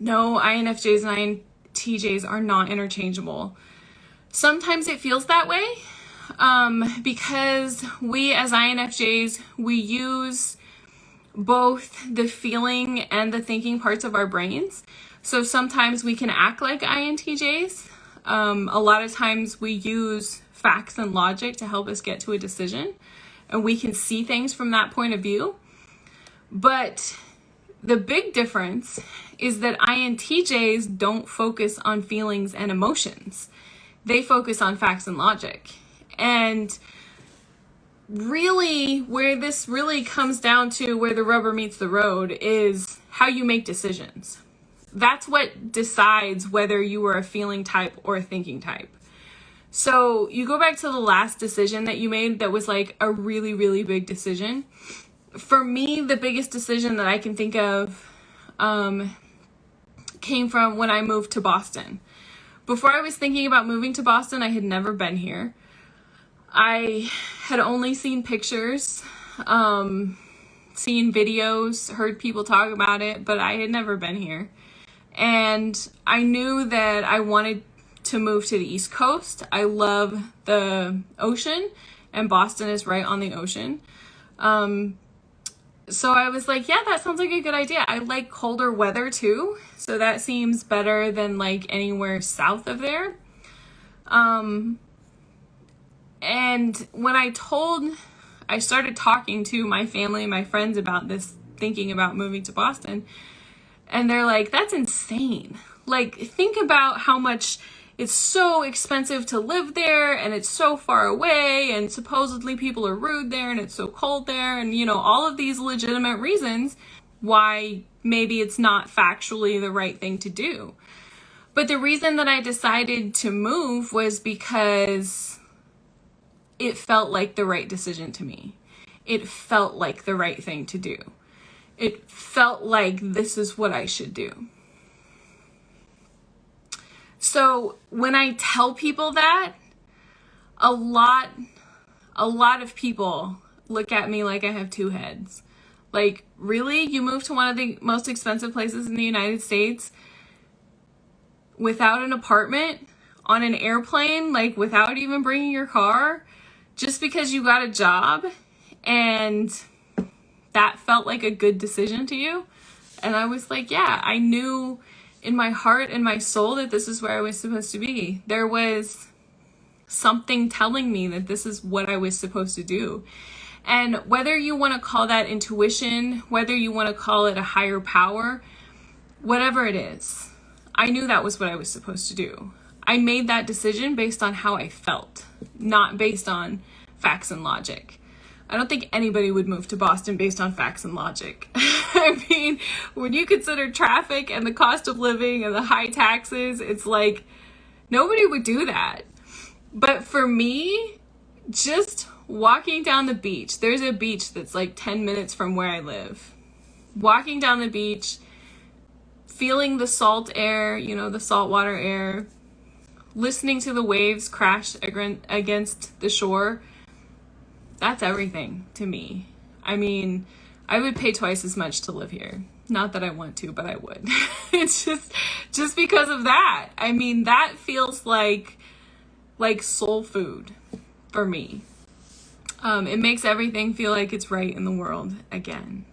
No, INFJs and INTJs are not interchangeable. Sometimes it feels that way because we as INFJs, we use both the feeling and the thinking parts of our brains. So sometimes we can act like INTJs. A lot of times we use facts and logic to help us get to a decision, and we can see things from that point of view. But the big difference is that INTJs don't focus on feelings and emotions. They focus on facts and logic. And really, where this really comes down to where the rubber meets the road is how you make decisions. That's what decides whether you are a feeling type or a thinking type. So you go back to the last decision that you made that was like a really, really big decision. For me, the biggest decision that I can think of came from when I moved to Boston. Before I was thinking about moving to Boston, I had never been here. I had only seen pictures, seen videos, heard people talk about it, but I had never been here. And I knew that I wanted to move to the East Coast. I love the ocean, and Boston is right on the ocean. So I was like, yeah, that sounds like a good idea. I like colder weather too, so that seems better than like anywhere south of there. And when I started talking to my family and my friends about this, thinking about moving to Boston, and they're like, that's insane. Like, think about how much it's so expensive to live there, and it's so far away, and supposedly people are rude there, and it's so cold there, and, you know, all of these legitimate reasons why maybe it's not factually the right thing to do. But the reason that I decided to move was because it felt like the right decision to me. It felt like the right thing to do. It felt like this is what I should do. So when I tell people that, a lot of people look at me like I have two heads. Like, really? You moved to one of the most expensive places in the United States without an apartment, on an airplane, like without even bringing your car, just because you got a job and that felt like a good decision to you? And I was like, yeah, I knew in my heart and my soul that this is where I was supposed to be. There was something telling me that this is what I was supposed to do. And whether you want to call that intuition, whether you want to call it a higher power, whatever it is, I knew that was what I was supposed to do. I made that decision based on how I felt, not based on facts and logic. I don't think anybody would move to Boston based on facts and logic. I mean, when you consider traffic and the cost of living and the high taxes, it's like nobody would do that. But for me, just walking down the beach, there's a beach that's like 10 minutes from where I live. Walking down the beach, feeling the salt air, you know, the saltwater air, listening to the waves crash against the shore, that's everything to me. I mean, I would pay twice as much to live here. Not that I want to, but I would. It's just because of that. I mean, that feels like soul food for me. It makes everything feel like it's right in the world again.